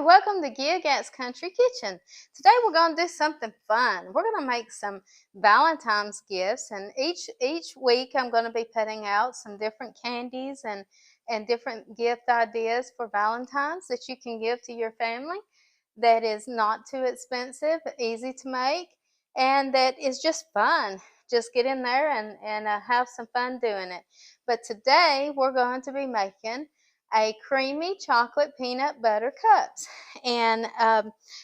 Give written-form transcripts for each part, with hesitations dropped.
welcome to Giga's Country Kitchen. Today we're going to do something fun. We're going to make some Valentine's gifts, and each week I'm going to be putting out some different candies and different gift ideas for Valentine's that you can give to your family that is not too expensive, easy to make, and that is just fun. Just get in there and have some fun doing it. But today we're going to be making a creamy chocolate peanut butter cups, and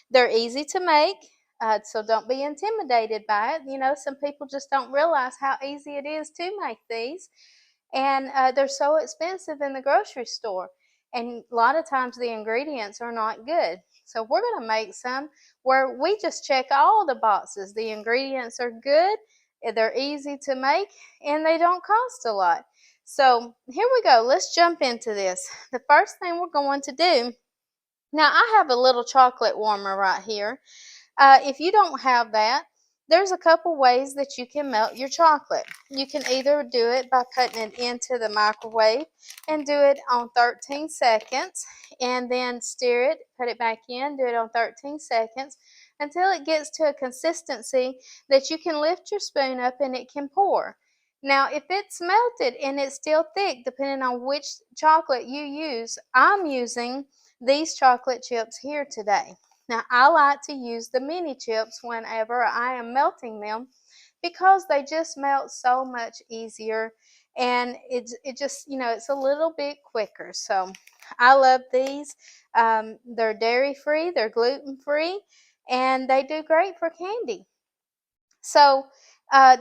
they're easy to make, so don't be intimidated by it. You know, some people just don't realize how easy it is to make these, and they're so expensive in the grocery store, and a lot of times the ingredients are not good. So we're going to make some where we just check all the boxes. The ingredients are good, they're easy to make, and they don't cost a lot. So here we go. Let's jump into this. The first thing we're going to do, now I have a little chocolate warmer right here. If you don't have that, there's a couple ways that you can melt your chocolate. You can either do it by putting it into the microwave and do it on 13 seconds, and then stir it, put it back in, do it on 13 seconds until it gets to a consistency that you can lift your spoon up and it can pour. Now, if it's melted and it's still thick, depending on which chocolate you use, I'm using these chocolate chips here today. Now, I like to use the mini chips whenever I am melting them because they just melt so much easier, and it just, you know, it's a little bit quicker. So I love these. They're dairy-free, they're gluten-free, and they do great for candy. So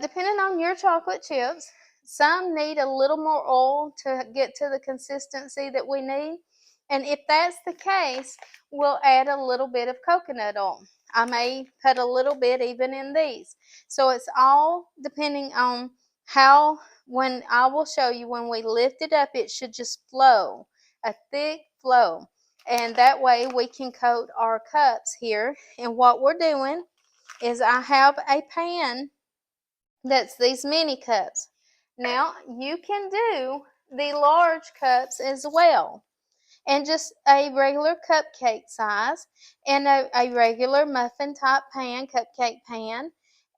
depending on your chocolate chips, some need a little more oil to get to the consistency that we need. And if that's the case, we'll add a little bit of coconut oil. I may put a little bit even in these. So it's all depending on how, when I will show you when we lift it up, it should just flow, a thick flow. And that way we can coat our cups here. And what we're doing is I have a pan that's these mini cups. Now you can do the large cups as well, and just a regular cupcake size, and a regular muffin type pan, cupcake pan,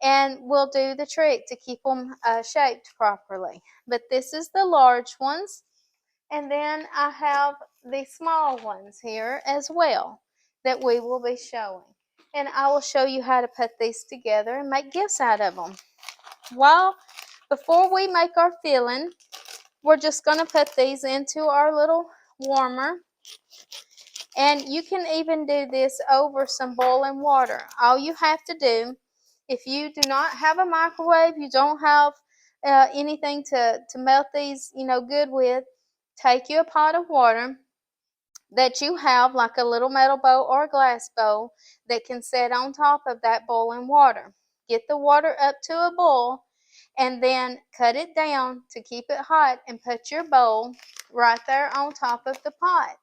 and we'll do the trick to keep them shaped properly. But this is the large ones, and then I have the small ones here as well that we will be showing. And I will show you how to put these together and make gifts out of them. Before we make our filling, we're just going to put these into our little warmer. And you can even do this over some boiling water. All you have to do, if you do not have a microwave, you don't have anything to melt these, you know, good with, take you a pot of water that you have, like a little metal bowl or a glass bowl that can sit on top of that boiling water. Get the water up to a boil, and then cut it down to keep it hot and put your bowl right there on top of the pot.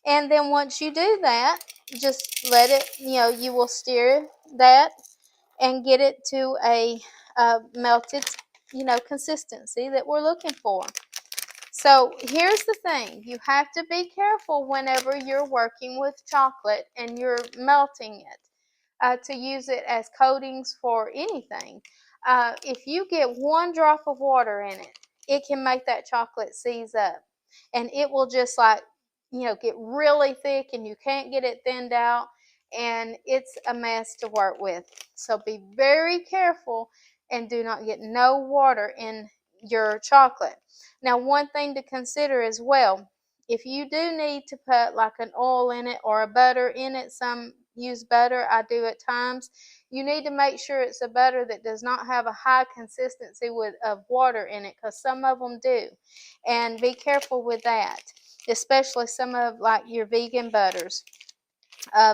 And then once you do that, just let it, you know, you will stir that and get it to a melted, you know, consistency that we're looking for. So here's the thing, you have to be careful whenever you're working with chocolate and you're melting it to use it as coatings for anything. If you get one drop of water in it, it can make that chocolate seize up, and it will just, like, you know, get really thick and you can't get it thinned out, and it's a mess to work with. So be very careful and do not get no water in your chocolate. Now, one thing to consider as well, if you do need to put like an oil in it or a butter in it, some use butter, I do at times, you need to make sure it's a butter that does not have a high consistency of water in it, because some of them do, and be careful with that, especially some of like your vegan butters.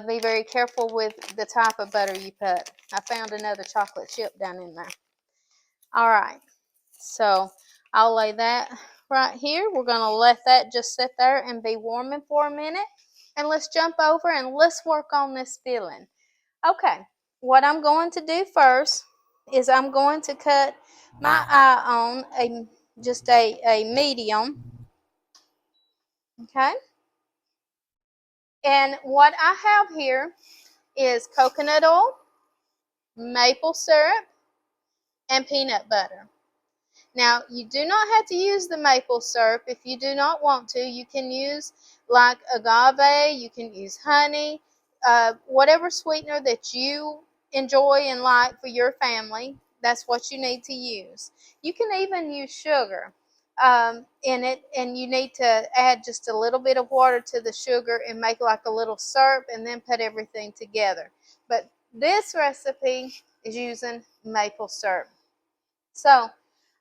Be very careful with the type of butter you put. I found another chocolate chip down in there. All right, so I'll lay that right here. We're going to let that just sit there and be warming for a minute. And let's jump over and let's work on this filling. Okay, what I'm going to do first is I'm going to cut my eye on just a medium. Okay. And what I have here is coconut oil, maple syrup, and peanut butter. Now, you do not have to use the maple syrup if you do not want to. You can use like agave, you can use honey, whatever sweetener that you enjoy and like for your family, that's what you need to use. You can even use sugar in it, and you need to add just a little bit of water to the sugar and make like a little syrup and then put everything together. But this recipe is using maple syrup. So,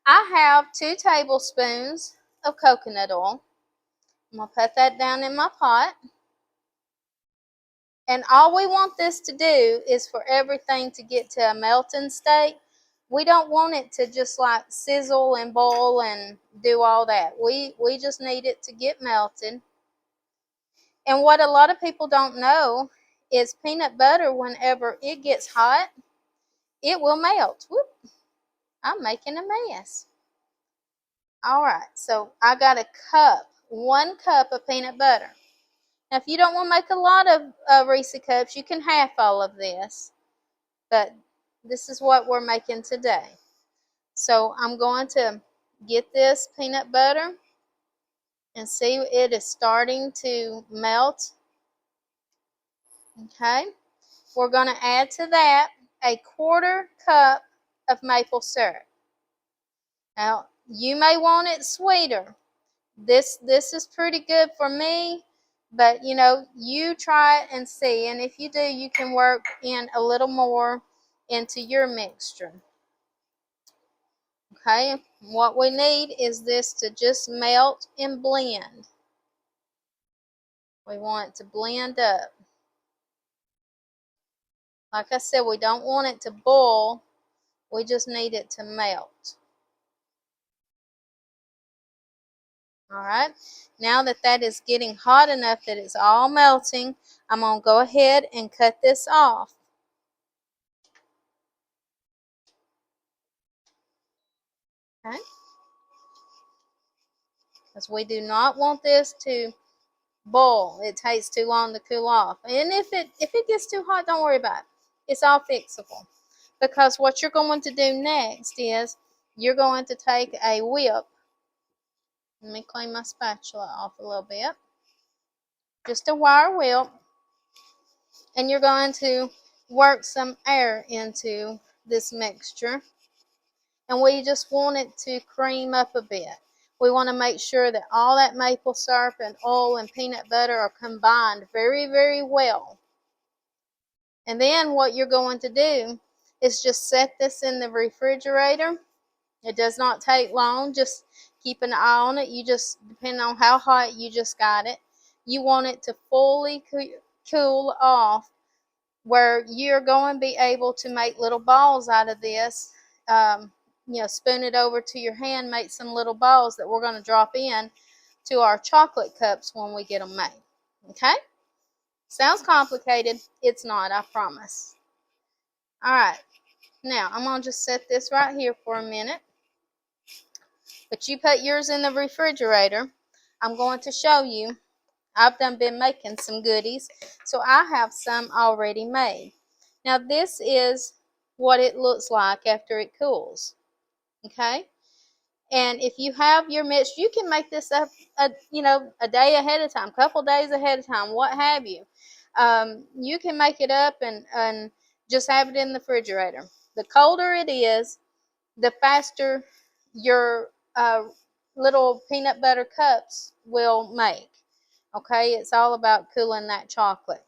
I have 2 tablespoons of coconut oil. I'm going to put that down in my pot. And all we want this to do is for everything to get to a melting state. We don't want it to just like sizzle and boil and do all that. We just need it to get melted. And what a lot of people don't know is peanut butter, whenever it gets hot, it will melt. Whoop, I'm making a mess. All right, so I got a cup, 1 cup of peanut butter. Now, if you don't want to make a lot of Reese cups, you can half all of this, but this is what we're making today. So I'm going to get this peanut butter and see it is starting to melt. Okay, we're going to add to that a 1/4 cup of maple syrup. Now, you may want it sweeter. This is pretty good for me, but you try it and see, and if you do, you can work in a little more into your mixture. Okay, what we need is this to just melt and blend. We want it to blend up. Like I said, we don't want it to boil, we just need it to melt. Alright, now that is getting hot enough that it's all melting, I'm going to go ahead and cut this off. Okay, because we do not want this to boil. It takes too long to cool off. And if it gets too hot, don't worry about it. It's all fixable. Because what you're going to do next is you're going to take a whip. Let me clean my spatula off a little bit. Just a wire whip. And you're going to work some air into this mixture. And we just want it to cream up a bit. We want to make sure that all that maple syrup and oil and peanut butter are combined very, very well. And then what you're going to do is just set this in the refrigerator. It does not take long. Just keep an eye on it. You just, depending on how hot you just got it, you want it to fully cool off where you're going to be able to make little balls out of this. Spoon it over to your hand, make some little balls that we're going to drop in to our chocolate cups when we get them made. Okay? Sounds complicated. It's not, I promise. All right. Now, I'm going to just set this right here for a minute. But you put yours in the refrigerator. I'm going to show you. I've been making some goodies, so I have some already made. Now, this is what it looks like after it cools. Okay? And if you have your mix, you can make this up, a day ahead of time, a couple days ahead of time, what have you. You can make it up and just have it in the refrigerator. The colder it is, the faster your little peanut butter cups will make. Okay, it's all about cooling that chocolate.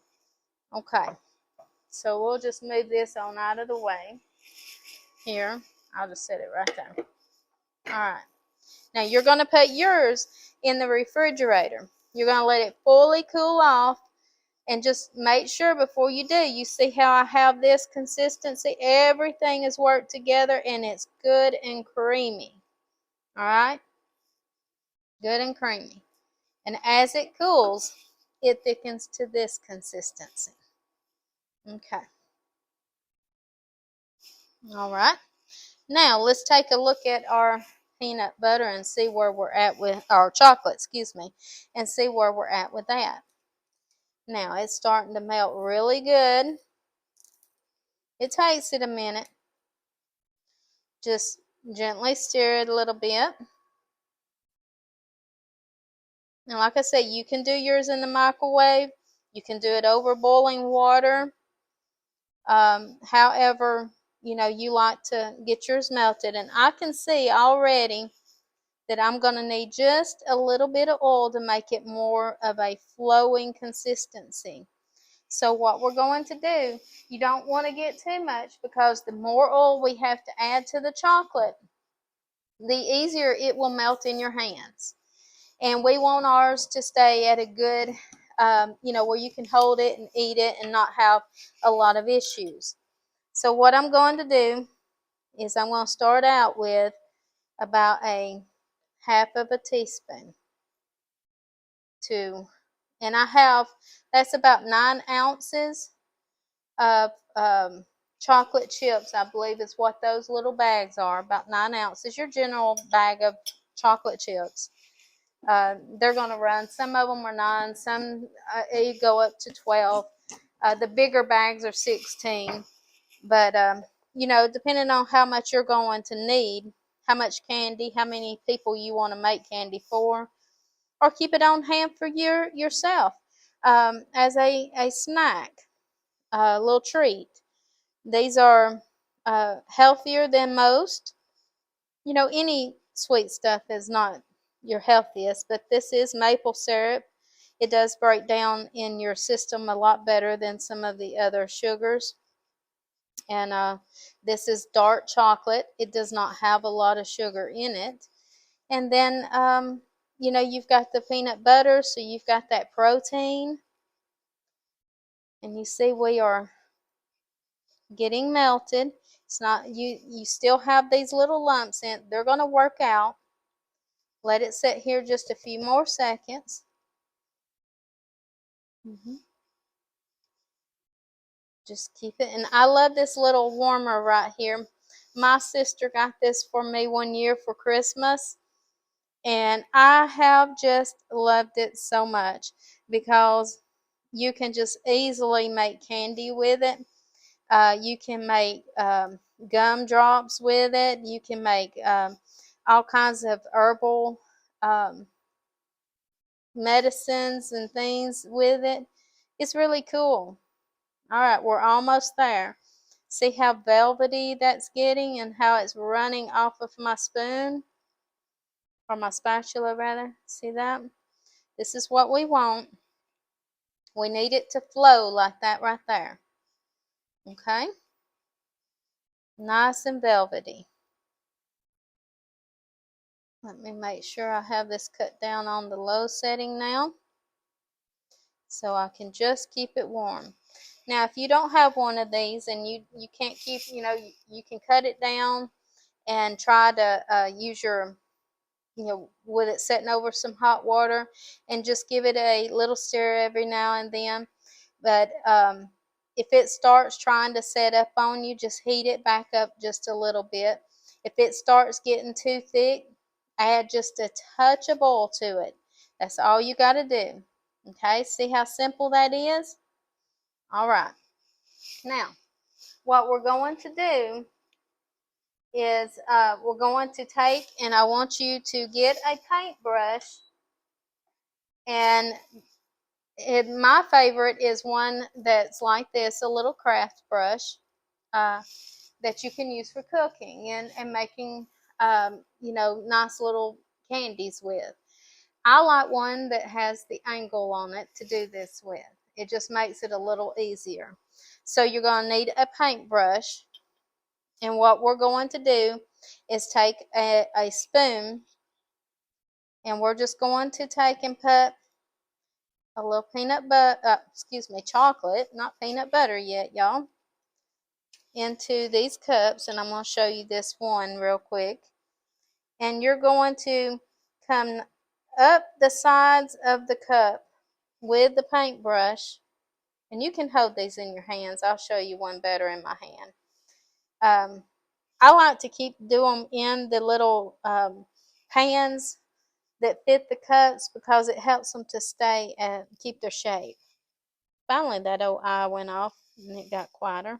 Okay, so we'll just move this on out of the way. Here, I'll just set it right there. All right. Now you're going to put yours in the refrigerator. You're going to let it fully cool off, and just make sure before you do, you see how I have this consistency? Everything is worked together and it's good and creamy. All right? Good and creamy. And as it cools, it thickens to this consistency. Okay. All right. Now let's take a look at our peanut butter and see where we're at with our chocolate, and see where we're at with that. Now it's starting to melt really good. It takes it a minute. Just gently stir it a little bit. And like I said, you can do yours in the microwave. You can do it over boiling water. However, you like to get yours melted. And I can see already that I'm going to need just a little bit of oil to make it more of a flowing consistency. So what we're going to do, you don't want to get too much, because the more oil we have to add to the chocolate, the easier it will melt in your hands. And we want ours to stay at a good, where you can hold it and eat it and not have a lot of issues. So what I'm going to do is I'm going to start out with about a half of a teaspoon to, and that's about 9 ounces of chocolate chips, I believe is what those little bags are, about 9 ounces, your general bag of chocolate chips. They're going to run, some of them are 9, some you go up to 12. The bigger bags are 16, but depending on how much you're going to need, how much candy, how many people you want to make candy for, or keep it on hand for yourself as a snack, a little treat. These are healthier than most. Any sweet stuff is not your healthiest, but this is maple syrup. It does break down in your system a lot better than some of the other sugars. And this is dark chocolate. It does not have a lot of sugar in it. And then, you've got the peanut butter, so you've got that protein. And you see we are getting melted. It's not, you still have these little lumps in. They're going to work out. Let it sit here just a few more seconds. Just keep it. And I love this little warmer right here. My sister got this for me one year for Christmas, and I have just loved it so much because you can just easily make candy with it. You can make gum drops with it. You can make all kinds of herbal um, medicines and things with it. It's really cool. All right, we're almost there. See how velvety that's getting and how it's running off of my spoon, or my spatula rather. See that? This is what we want. We need it to flow like that right there. Okay? Nice and velvety. Let me make sure I have this cut down on the low setting now, so I can just keep it warm. Now, if you don't have one of these and you can't keep, you can cut it down and try to use your, with it setting over some hot water, and just give it a little stir every now and then. But if it starts trying to set up on you, just heat it back up just a little bit. If it starts getting too thick, add just a touch of oil to it. That's all you got to do. Okay, see how simple that is? All right. Now, what we're going to do is we're going to take, and I want you to get a paintbrush, and my favorite is one that's like this, a little craft brush that you can use for cooking and making, nice little candies with. I like one that has the angle on it to do this with. It just makes it a little easier. So you're going to need a paintbrush, and what we're going to do is take a spoon, and we're just going to take and put a little chocolate, not peanut butter yet, y'all, into these cups. And I'm going to show you this one real quick. And you're going to come up the sides of the cup with the paintbrush, and you can hold these in your hands. I'll show you one better in my hand. I like to do them in the little pans that fit the cups, because it helps them to stay and keep their shape. Finally, that old eye went off and it got quieter.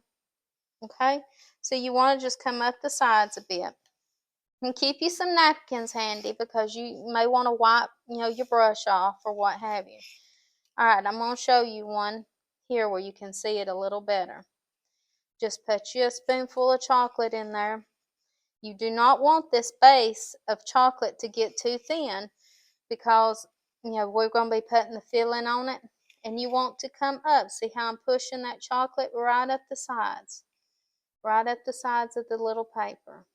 Okay, so you want to just come up the sides a bit. And keep you some napkins handy because you may want to wipe, your brush off or what have you. All right, I'm going to show you one here where you can see it a little better. Just put you a spoonful of chocolate in there. You do not want this base of chocolate to get too thin because, we're going to be putting the filling on it. And you want to come up. See how I'm pushing that chocolate right up the sides? Right up the sides of the little paper.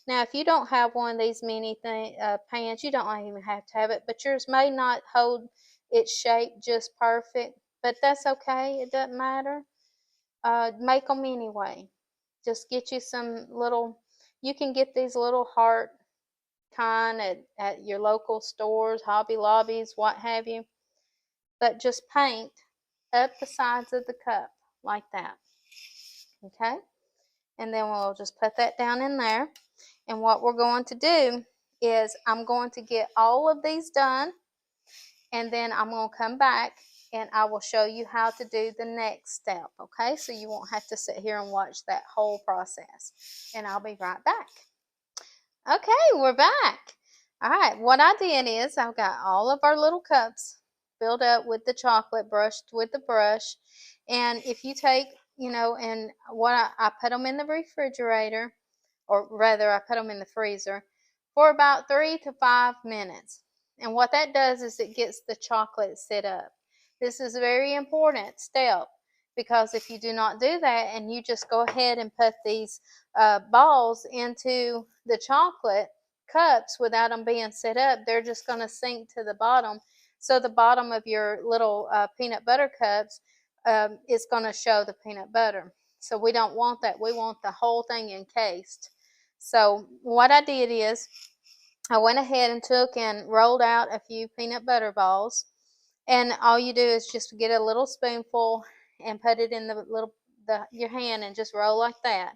Now, if you don't have one of these mini pans, you don't even have to have it, but yours may not hold its shape just perfect, but that's okay. It doesn't matter. Make them anyway. Just get you some little, you can get these little heart kind at your local stores, Hobby Lobbies, what have you. But just paint up the sides of the cup like that. Okay? And then we'll just put that down in there. And what we're going to do is I'm going to get all of these done, and then I'm going to come back and I will show you how to do the next step, okay? So you won't have to sit here and watch that whole process. And I'll be right back. Okay, we're back. All right, what I did is I've got all of our little cups filled up with the chocolate, brushed with the brush. And if you take, and what I put them in the refrigerator, or rather I put them in the freezer for about 3 to 5 minutes. And what that does is it gets the chocolate set up. This is a very important step because if you do not do that and you just go ahead and put these balls into the chocolate cups without them being set up, they're just going to sink to the bottom. So the bottom of your little peanut butter cups is going to show the peanut butter. So we don't want that. We want the whole thing encased. So what I did is I went ahead and took and rolled out a few peanut butter balls. And all you do is just get a little spoonful and put it in your hand and just roll like that.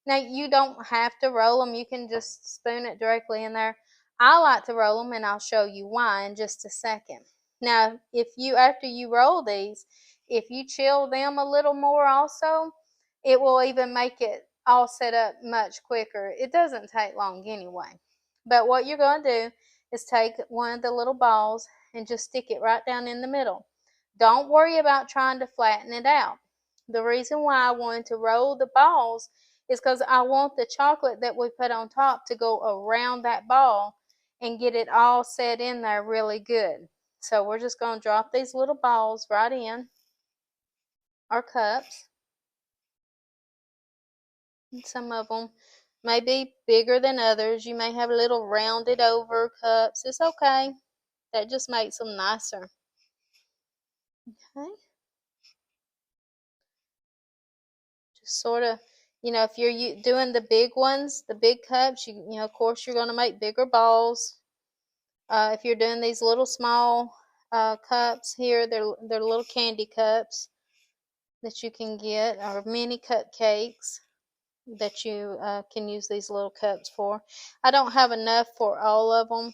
Now, you don't have to roll them. You can just spoon it directly in there. I like to roll them, and I'll show you why in just a second. Now, after you roll these, if you chill them a little more also, it will even make it all set up much quicker. It doesn't take long anyway. But what you're going to do is take one of the little balls and just stick it right down in the middle. Don't worry about trying to flatten it out. The reason why I wanted to roll the balls is because I want the chocolate that we put on top to go around that ball and get it all set in there really good. So we're just going to drop these little balls right in our cups. And some of them may be bigger than others. You may have little rounded over cups. It's okay. That just makes them nicer. Okay. Just sort of, if you're doing the big ones, the big cups, of course you're going to make bigger balls. If you're doing these little small cups here, they're little candy cups that you can get, or mini cupcakes that you can use these little cups for. I don't have enough for all of them.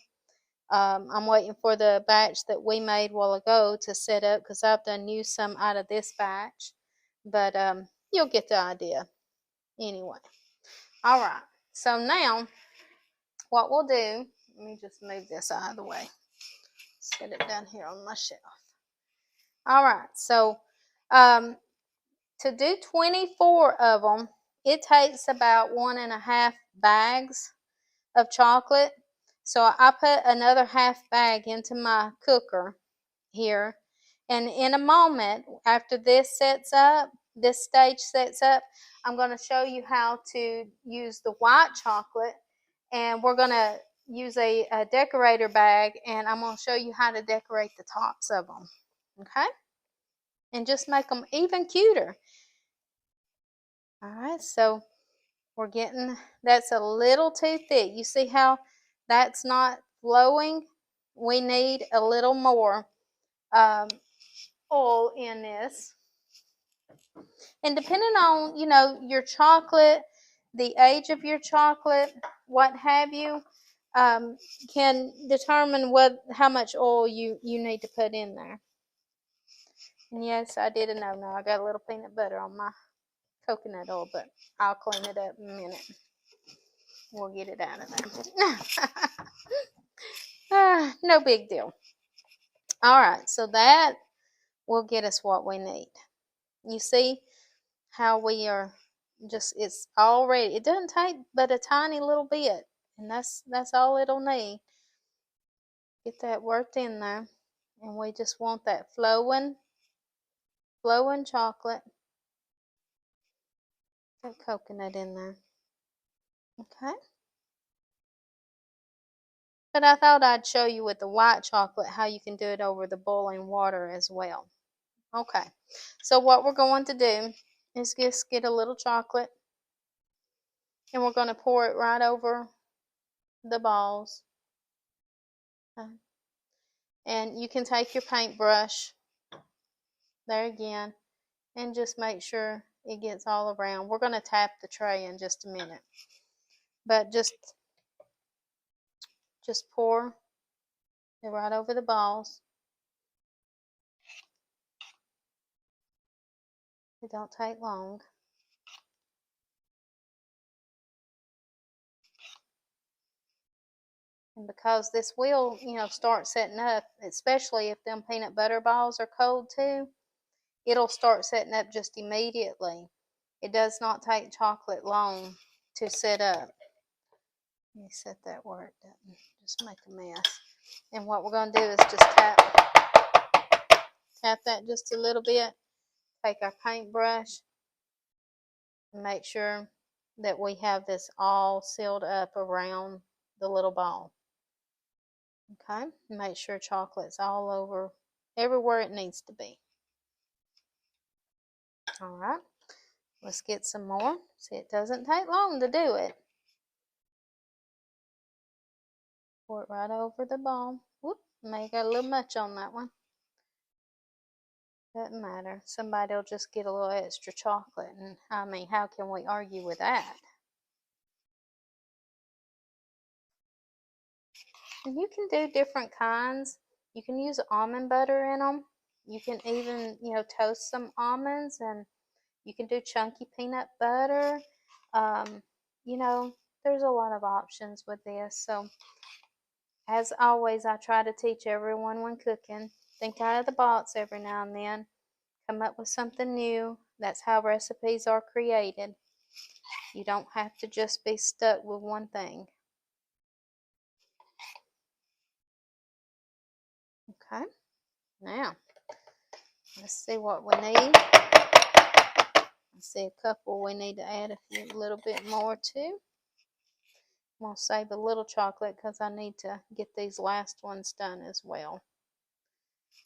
I'm waiting for the batch that we made a while ago to set up because I've done used some out of this batch. But you'll get the idea anyway. All right. So now what we'll do, let me just move this out of the way. Set it down here on my shelf. All right. So to do 24 of them, it takes about 1.5 bags of chocolate. So I put another half bag into my cooker here. And in a moment, after this stage sets up, I'm going to show you how to use the white chocolate. And we're going to use a decorator bag, and I'm going to show you how to decorate the tops of them. Okay? And just make them even cuter. All right, so we're getting, that's a little too thick. You see how that's not flowing? We need a little more oil in this. And depending on, your chocolate, the age of your chocolate, what have you, can determine how much oil you need to put in there. Yes, I did a no-no. I got a little peanut butter on my coconut oil, but I'll clean it up in a minute. We'll get it out of there. No big deal. All right, so that will get us what we need. You see how we are just, it's already, it doesn't take but a tiny little bit, and that's all it'll need. Get that worked in there, and we just want that flowing chocolate, that coconut in there. Okay. But I thought I'd show you with the white chocolate how you can do it over the boiling water as well. Okay, so what we're going to do is just get a little chocolate, and we're going to pour it right over the balls. And you can take your paintbrush there again and just make sure it gets all around. We're going to tap the tray in just a minute, but just pour it right over the balls. It don't take long. And because this will, start setting up, especially if them peanut butter balls are cold too, it'll start setting up just immediately. It does not take chocolate long to set up. Let me set that where it doesn't just make a mess. And what we're going to do is just tap that just a little bit. Take our paintbrush and make sure that we have this all sealed up around the little ball. Okay, make sure chocolate's all over, everywhere it needs to be. All right, let's get some more. See, it doesn't take long to do it. Pour it right over the ball. Whoop, may got a little much on that one. Doesn't matter. Somebody'll just get a little extra chocolate, and I mean, how can we argue with that? And you can do different kinds. You can use almond butter in them. You can even, toast some almonds, and you can do chunky peanut butter. You know, there's a lot of options with this. So, as always, I try to teach everyone when cooking, think out of the box every now and then. Come up with something new. That's how recipes are created. You don't have to just be stuck with one thing. Okay, now let's see what we need. I see a couple we need to add a little bit more to. I'm going to save a little chocolate because I need to get these last ones done as well.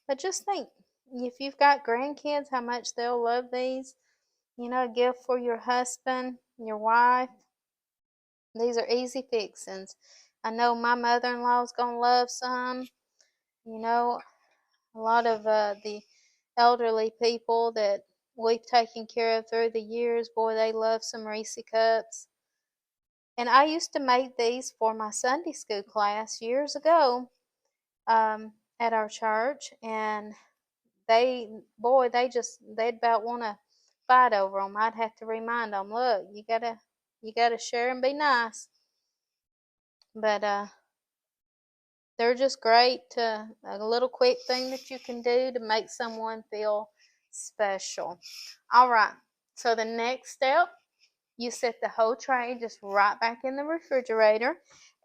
But just think, if you've got grandkids, how much they'll love these. A gift for your husband, your wife. These are easy fixings. I know my mother-in-law's going to love some. A lot of the elderly people that we've taken care of through the years, boy, they love some Reese cups. And I used to make these for my Sunday school class years ago at our church, and they'd about want to fight over them. I'd have to remind them, look, you gotta share and be nice. But they're just great. A little quick thing that you can do to make someone feel special. All right. So the next step, you set the whole tray just right back in the refrigerator,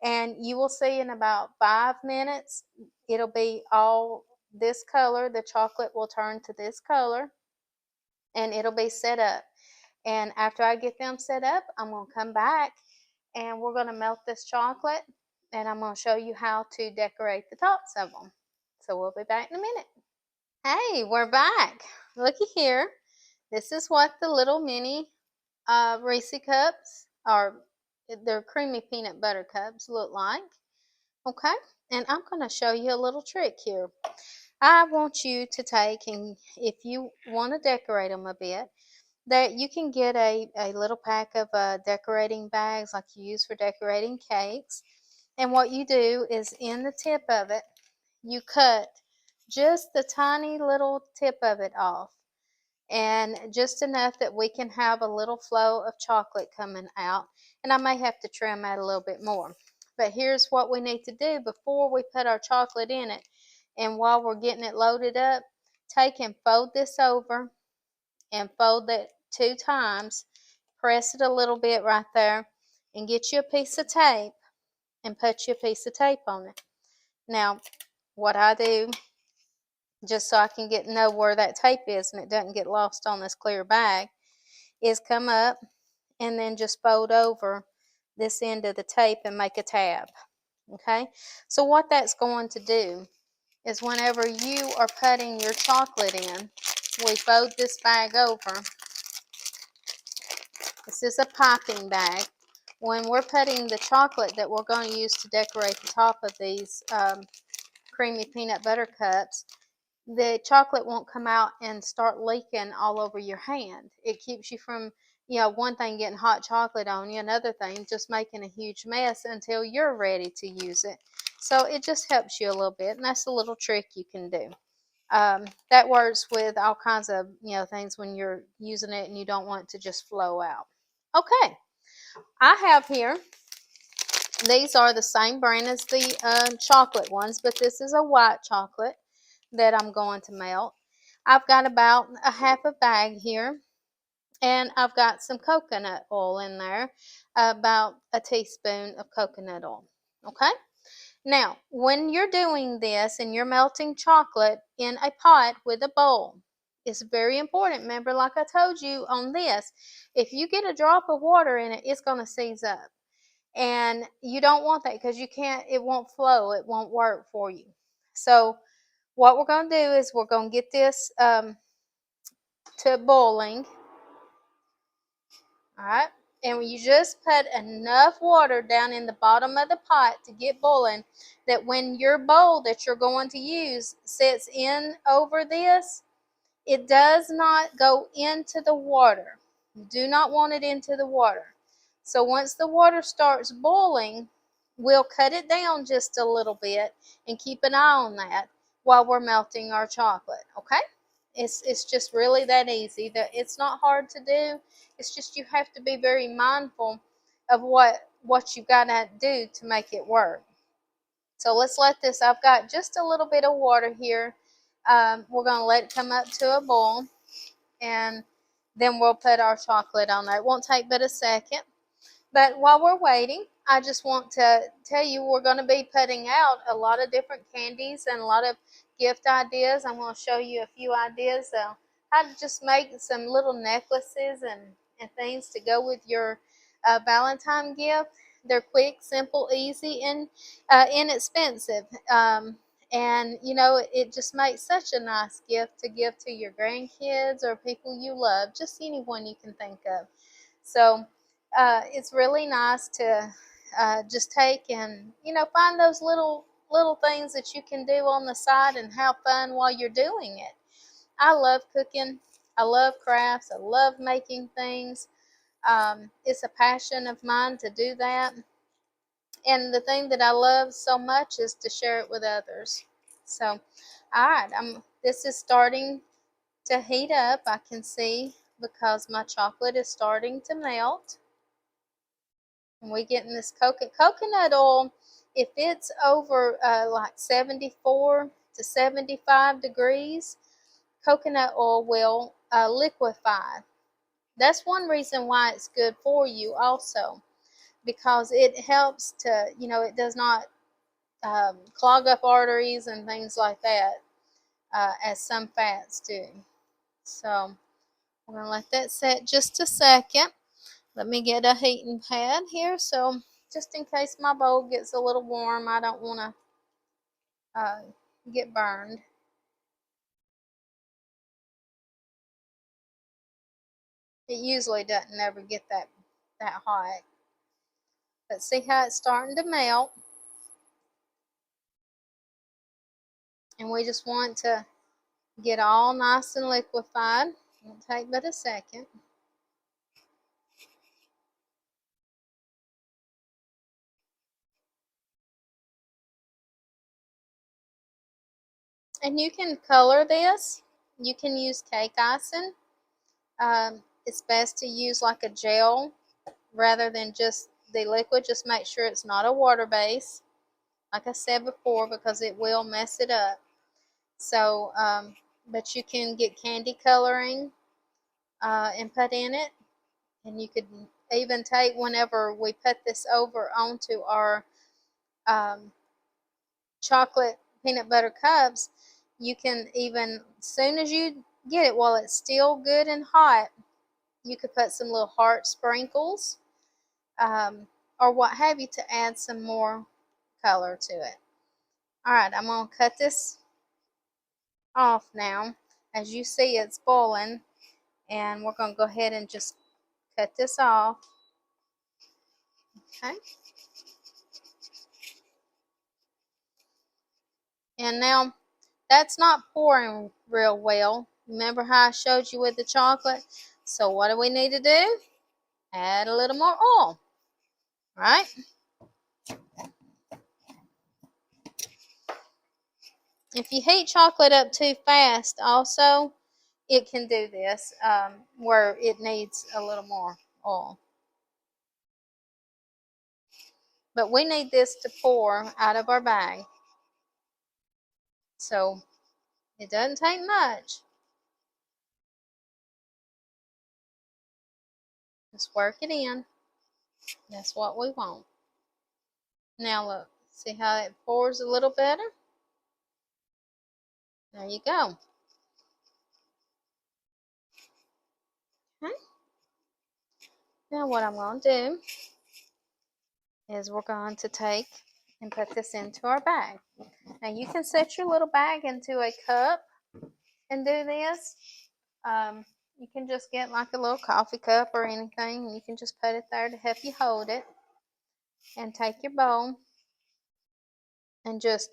and you will see in about 5 minutes, it'll be all this color. The chocolate will turn to this color, and it'll be set up. And after I get them set up, I'm going to come back, and we're going to melt this chocolate, and I'm going to show you how to decorate the tops of them. So we'll be back in a minute. Hey, we're back. Looky here. This is what the little mini Reese cups, or they're creamy peanut butter cups, look like. Okay, and I'm going to show you a little trick here. I want you to take, and if you want to decorate them a bit, that you can get a little pack of decorating bags like you use for decorating cakes. And what you do is in the tip of it, you cut just the tiny little tip of it off, and just enough that we can have a little flow of chocolate coming out. And I may have to trim out a little bit more. But here's what we need to do before we put our chocolate in it. And while we're getting it loaded up, take and fold this over and fold it 2 times. Press it a little bit right there and get you a piece of tape and put you a piece of tape on it. Now, what I do, just so I can know where that tape is and it doesn't get lost on this clear bag, is come up and then just fold over this end of the tape and make a tab. Okay, so what that's going to do is whenever you are putting your chocolate in, we fold this bag over. This is a piping bag. When we're putting the chocolate that we're going to use to decorate the top of these creamy peanut butter cups, the chocolate won't come out and start leaking all over your hand. It keeps you from, one thing, getting hot chocolate on you, another thing, just making a huge mess until you're ready to use it. So it just helps you a little bit, and that's a little trick you can do. That works with all kinds of, things when you're using it and you don't want it to just flow out. Okay, I have here, these are the same brand as the chocolate ones, but this is a white chocolate that I'm going to melt. I've got about a half a bag here, and I've got some coconut oil in there, about a teaspoon of coconut oil. Okay, now when you're doing this and you're melting chocolate in a pot with a bowl, it's very important. Remember, like I told you on this, if you get a drop of water in it, it's going to seize up, and you don't want that because it won't flow, it won't work for you. So what we're going to do is we're going to get this to boiling. All right, and you just put enough water down in the bottom of the pot to get boiling, that when your bowl that you're going to use sits in over this, it does not go into the water. You do not want it into the water. So once the water starts boiling, we'll cut it down just a little bit and keep an eye on that while we're melting our chocolate. Okay, it's just really that easy. That it's not hard to do. It's just you have to be very mindful of what you got to do to make it work. So let's let this, I've got just a little bit of water here. We're going to let it come up to a boil, and then we'll put our chocolate on there. It won't take but a second. But while we're waiting, I just want to tell you we're going to be putting out a lot of different candies and a lot of gift ideas. I'm going to show you a few ideas how to just make some little necklaces and things to go with your Valentine gift. They're quick, simple, easy, and inexpensive. And it just makes such a nice gift to give to your grandkids or people you love, just anyone you can think of. So it's really nice to just take and find those little things that you can do on the side and have fun while you're doing it. I love cooking. I love crafts. I love making things. It's a passion of mine to do that. And the thing that I love so much is to share it with others. So, all right, this is starting to heat up. I can see because my chocolate is starting to melt. And we getting this coconut oil. If it's over like 74 to 75 degrees, coconut oil will liquefy. That's one reason why it's good for you also, because it helps to, it does not clog up arteries and things like that, as some fats do. So we're going to let that set just a second. Let me get a heating pad here, so just in case my bowl gets a little warm, I don't want to get burned. It usually doesn't ever get that hot. But see how it's starting to melt? And we just want to get all nice and liquefied. It'll take but a second. And you can color this. You can use cake icing. It's best to use like a gel rather than just the liquid. Just make sure it's not a water base, like I said before, because it will mess it up. So, but you can get candy coloring and put in it. And you could even take, whenever we put this over onto our um, chocolate peanut butter cups, you can even, as soon as you get it, while it's still good and hot, you could put some little heart sprinkles or what have you to add some more color to it. All right, I'm going to cut this off now. As you see, it's boiling, and we're going to go ahead and just cut this off. Okay. And now that's not pouring real well. Remember how I showed you with the chocolate? So what do we need to do? Add a little more oil, right? If you heat chocolate up too fast, also, it can do this where it needs a little more oil. But we need this to pour out of our bag. So it doesn't take much. Just work it in. That's what we want. Now look, see how it pours a little better? There you go. Okay. Now what I'm going to do is we're going to take and put this into our bag. Now you can set your little bag into a cup and do this. You can just get like a little coffee cup or anything, and you can just put it there to help you hold it. And take your bowl and just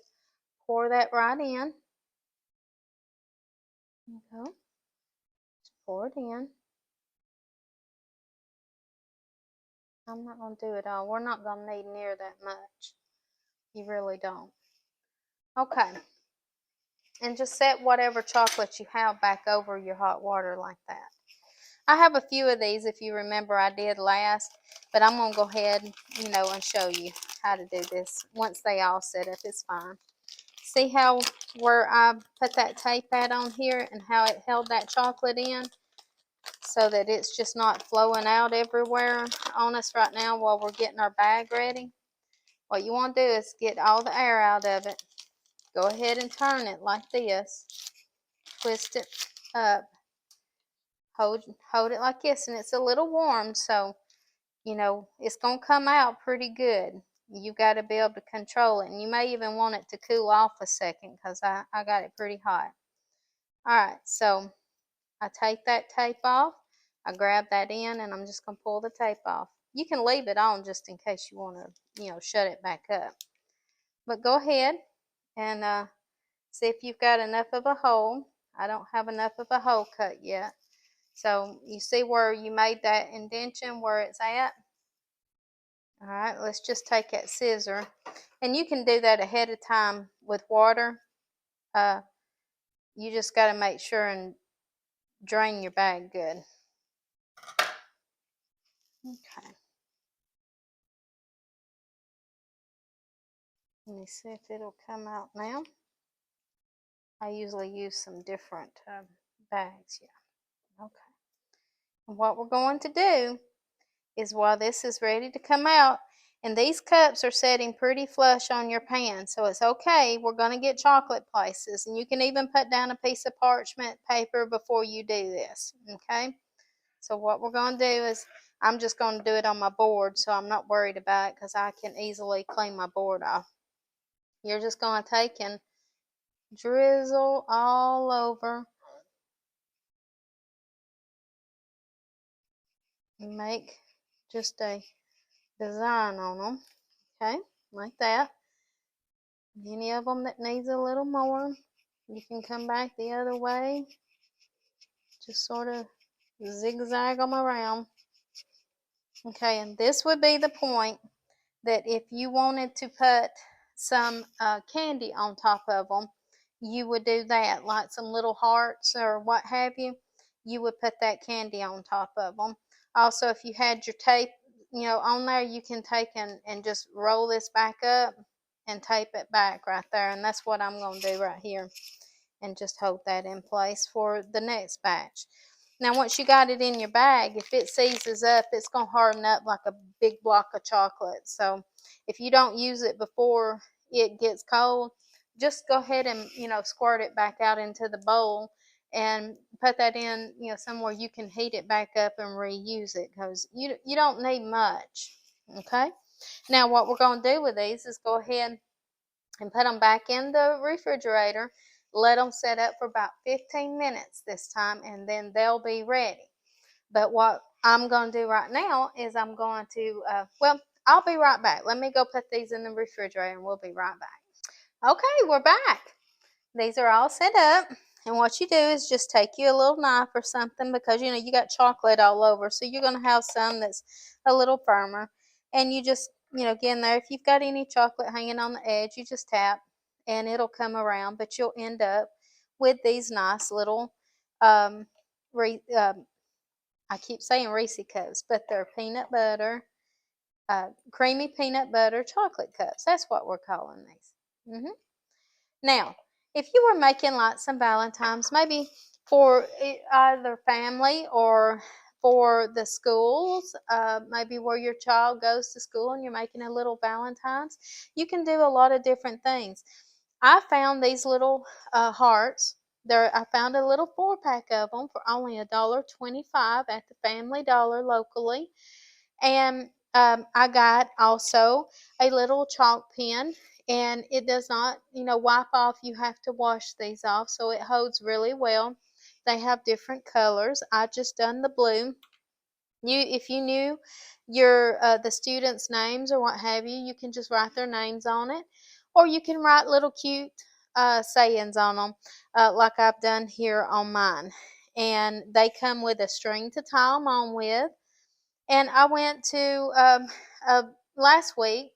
pour that right in. There you go. Just pour it in. I'm not going to do it all. We're not going to need near that much. You really don't. Okay. And just set whatever chocolate you have back over your hot water like that. I have a few of these, if you remember, I did last, but I'm going to go ahead, and show you how to do this. Once they all set up, it's fine. See how where I put that tape pad on here and how it held that chocolate in so that it's just not flowing out everywhere on us right now while we're getting our bag ready? What you want to do is get all the air out of it. Go ahead and turn it like this. Twist it up. Hold it like this, and it's a little warm, so it's going to come out pretty good. You got to be able to control it, and you may even want it to cool off a second because I got it pretty hot. All right, so I take that tape off. I grab that in, and I'm just going to pull the tape off. You can leave it on just in case you want to, shut it back up. But go ahead and see if you've got enough of a hole. I don't have enough of a hole cut yet. So you see where you made that indentation where it's at? All right, let's just take that scissor. And you can do that ahead of time with water. You just got to make sure and drain your bag good. Okay. Let me see if it'll come out now. I usually use some different bags. Yeah. Okay. And what we're going to do is while this is ready to come out, and these cups are setting pretty flush on your pan, so it's okay. We're going to get chocolate places, and you can even put down a piece of parchment paper before you do this, okay? So what we're going to do is, I'm just going to do it on my board, so I'm not worried about it because I can easily clean my board off. You're just going to take and drizzle all over. Make just a design on them, okay, like that. Any of them that needs a little more, you can come back the other way, just sort of zigzag them around. Okay, and this would be the point that if you wanted to put some candy on top of them, you would do that, like some little hearts or what have you. You would put that candy on top of them. Also, if you had your tape, on there, you can take and just roll this back up and tape it back right there. And that's what I'm going to do right here, and just hold that in place for the next batch. Now, once you got it in your bag, if it seizes up, it's going to harden up like a big block of chocolate. So if you don't use it before it gets cold, just go ahead and, squirt it back out into the bowl and put that in, somewhere you can heat it back up and reuse it, because you don't need much. Okay. Now, what we're going to do with these is go ahead and put them back in the refrigerator. Let them set up for about 15 minutes this time, and then they'll be ready. But what I'm going to do right now is I'm going to, I'll be right back. Let me go put these in the refrigerator, and we'll be right back. Okay, we're back. These are all set up. And what you do is just take you a little knife or something, because you got chocolate all over. So you're going to have some that's a little firmer. And you just, get in there. If you've got any chocolate hanging on the edge, you just tap and it'll come around. But you'll end up with these nice little, um, I keep saying Reese cups, but they're peanut butter, creamy peanut butter chocolate cups. That's what we're calling these. Now, if you were making like some Valentine's, maybe for either family or for the schools, maybe where your child goes to school and you're making a little Valentine's, you can do a lot of different things. I found these little hearts. I found a little 4-pack of them for only $1.25 at the Family Dollar locally. And I got also a little chalk pen, and it does not, wipe off. You have to wash these off, so it holds really well. They have different colors. I just done the blue. If you knew your the students' names or what have you, you can just write their names on it, or you can write little cute sayings on them, like I've done here on mine. And they come with a string to tie them on with. And I went to last week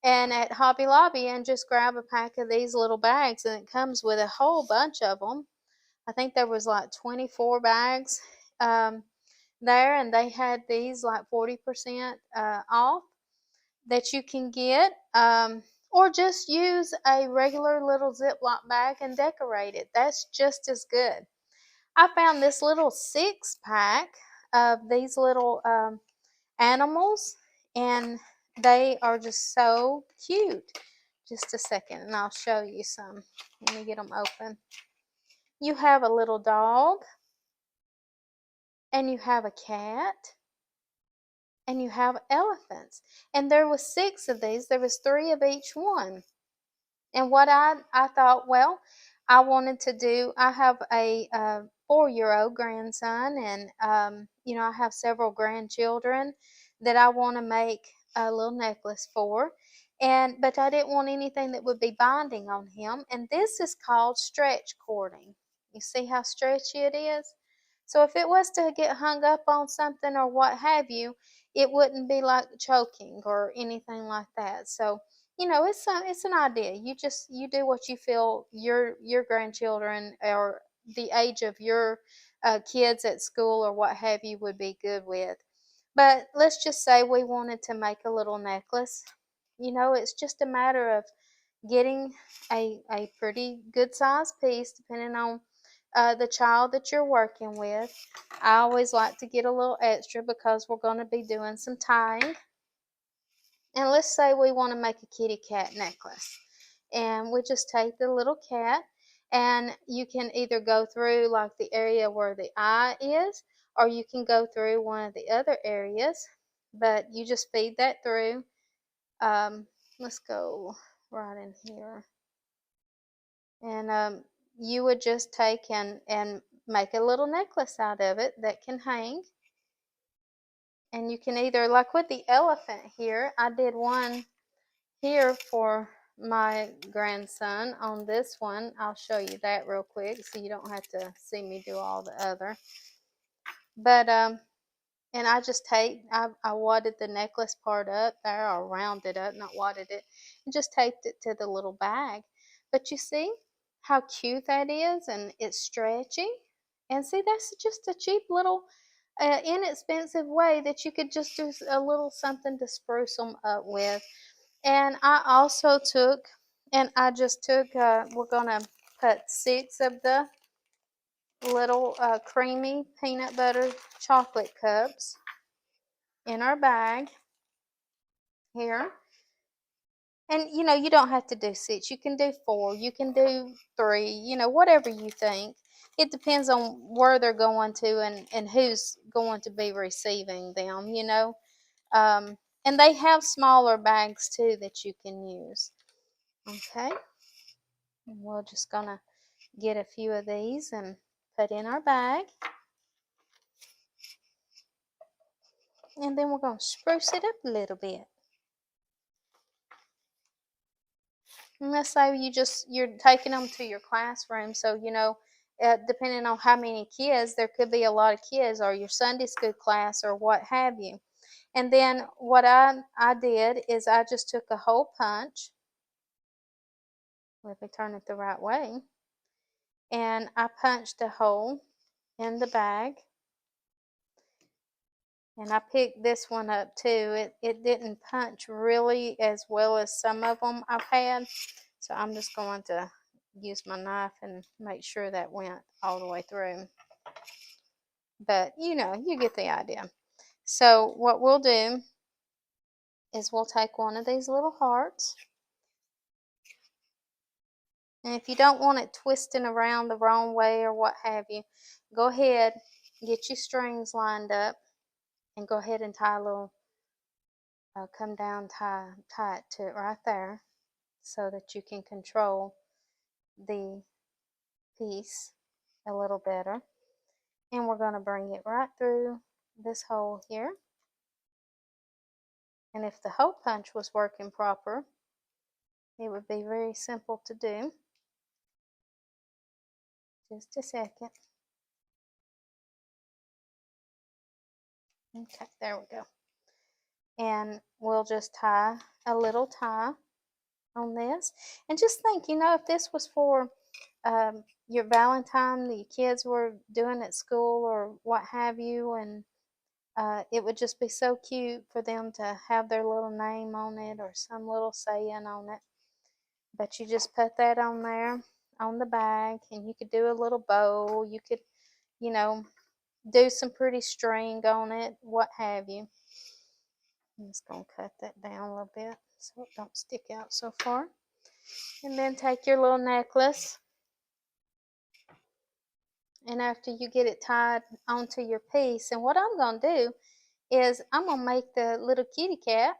and at Hobby Lobby and just grab a pack of these little bags, and it comes with a whole bunch of them. I think there was like 24 bags there, and they had these like 40% off that you can get, or just use a regular little Ziploc bag and decorate it. That's just as good. I found this little 6-pack of these little animals, and they are just so cute. Just a second and I'll show you some. Let me get them open. You have a little dog, and you have a cat, and you have elephants. And there was 6 of these. There was 3 of each one. And what I thought, well, I wanted to do, I have a 4-year-old grandson, and I have several grandchildren that I want to make a little necklace for. But I didn't want anything that would be binding on him. And this is called stretch cording. You see how stretchy it is? So if it was to get hung up on something or what have you, it wouldn't be like choking or anything like that. So it's an idea. You do what you feel your grandchildren or the age of your kids at school or what have you would be good with. But let's just say we wanted to make a little necklace. It's just a matter of getting a pretty good size piece, depending on the child that you're working with. I always like to get a little extra because we're going to be doing some tying. And let's say we want to make a kitty cat necklace. And we just take the little cat, and you can either go through like the area where the eye is, or you can go through one of the other areas. But you just feed that through. Let's go right in here. And you would just take and make a little necklace out of it that can hang. And you can either, like with the elephant here, I did one here for my grandson on this one. I'll show you that real quick so you don't have to see me do all the other. But and I just I wadded the necklace part up there, or rounded up, not wadded it, and just taped it to the little bag. But you see how cute that is, and it's stretchy. And see, that's just a cheap little inexpensive way that you could just do a little something to spruce them up with. And I also took, and I just took, we're going to put 6 of the little creamy peanut butter chocolate cups in our bag here. And you don't have to do 6. You can do 4. You can do 3. Whatever you think. It depends on where they're going to and who's going to be receiving them. And they have smaller bags too that you can use. Okay. And we're just gonna get a few of these and put in our bag. And then we're gonna spruce it up a little bit. And let's say you're taking them to your classroom, so depending on how many kids, there could be a lot of kids, or your Sunday school class, or what have you. And then what I did is I just took a hole punch. Let me turn it the right way. And I punched a hole in the bag. And I picked this one up too. It didn't punch really as well as some of them I've had. So I'm just going to use my knife and make sure that went all the way through. But you get the idea. So what we'll do is we'll take one of these little hearts. And if you don't want it twisting around the wrong way or what have you, go ahead, get your strings lined up, and go ahead and tie a little, come down, tie it to it right there so that you can control the piece a little better. And we're going to bring it right through this hole here. And if the hole punch was working proper, it would be very simple to do. Just a second. Okay, there we go. And we'll just tie a little tie on this. And just think, if this was for your Valentine that your kids were doing at school or what have you, and it would just be so cute for them to have their little name on it or some little saying on it. But you just put that on there on the bag, and you could do a little bow. You could, do some pretty string on it, what have you. I'm just going to cut that down a little bit so it don't stick out so far. And then take your little necklace, and after you get it tied onto your piece, and what I'm going to do is I'm going to make the little kitty cat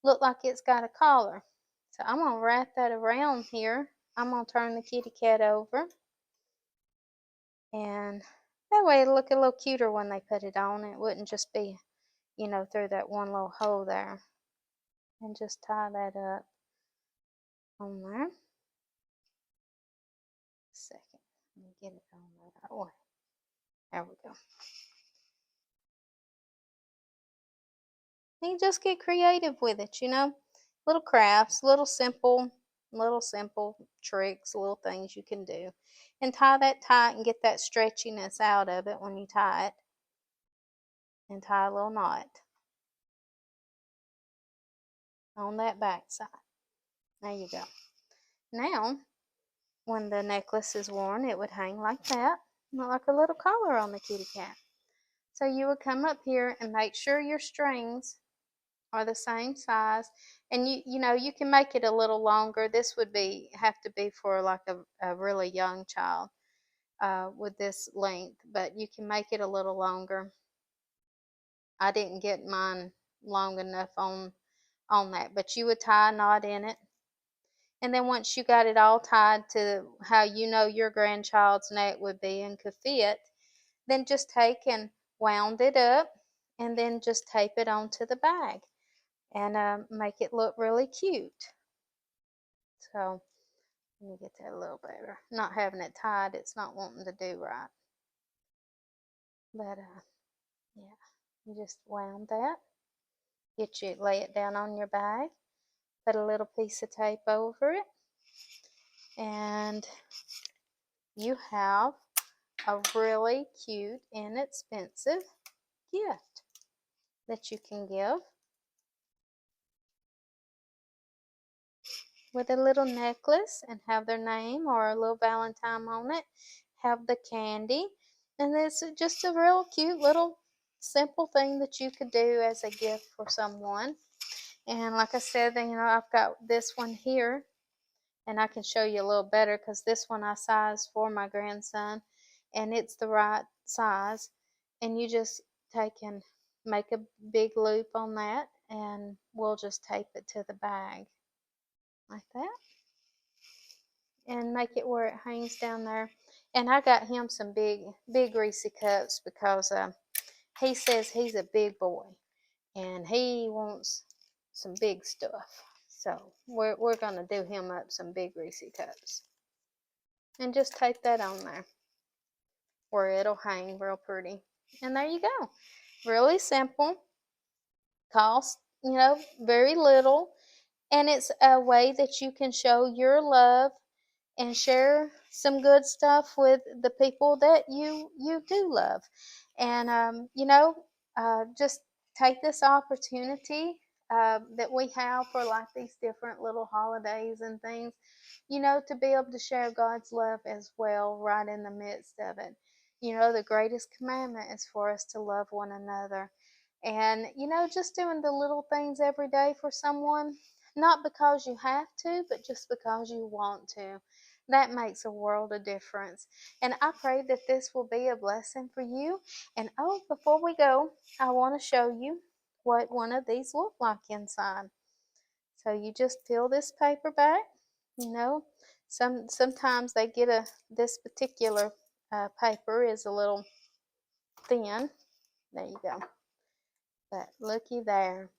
look like it's got a collar. So I'm going to wrap that around here. I'm going to turn the kitty cat over, and that way it'll look a little cuter when they put it on. It wouldn't just be, through that one little hole there. And just tie that up on there. Second, let me get it on the right way. There we go. And you just get creative with it, little crafts, little simple tricks, little things you can do. And tie that tight and get that stretchiness out of it when you tie it. And tie a little knot on that back side. There you go. Now, when the necklace is worn, it would hang like that, look like a little collar on the kitty cat. So you would come up here and make sure your strings are the same size, and you can make it a little longer. This would have to be for like a really young child with this length, but you can make it a little longer. I didn't get mine long enough on that, but you would tie a knot in it. And then once you got it all tied to how your grandchild's neck would be and could fit, then just take and wound it up, and then just tape it onto the bag and make it look really cute. So let me get that a little better. Not having it tied, it's not wanting to do right. But yeah, you just wound that. Lay it down on your bag. Put a little piece of tape over it. And you have a really cute, inexpensive gift that you can give with a little necklace and have their name or a little Valentine on it. Have the candy, and it's just a real cute little simple thing that you could do as a gift for someone. And like I said, I've got this one here, and I can show you a little better because this one I sized for my grandson, and it's the right size. And you just take and make a big loop on that, and we'll just tape it to the bag like that, and make it where it hangs down there. And I got him some big Reese cups because he says he's a big boy and he wants some big stuff. So we're gonna do him up some big Reese cups, and just tape that on there where it'll hang real pretty. And there you go. Really simple. Cost, very little. And it's a way that you can show your love and share some good stuff with the people that you do love. And just take this opportunity that we have for like these different little holidays and things, to be able to share God's love as well right in the midst of it. The greatest commandment is for us to love one another. And just doing the little things every day for someone, not because you have to, but just because you want to. That makes a world of difference. And I pray that this will be a blessing for you. And before we go, I want to show you what one of these look like inside. So you just peel this paper back. You know, sometimes they get this particular paper is a little thin. There you go. But looky there.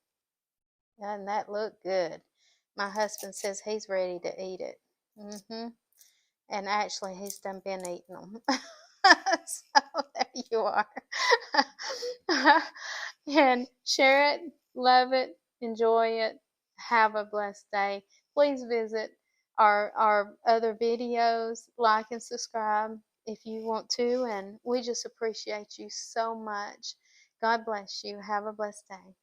Doesn't that look good? My husband says he's ready to eat it. And actually, he's done been eating them. So there you are. And share it, love it, enjoy it. Have a blessed day. Please visit our other videos, like and subscribe if you want to. And we just appreciate you so much. God bless you. Have a blessed day.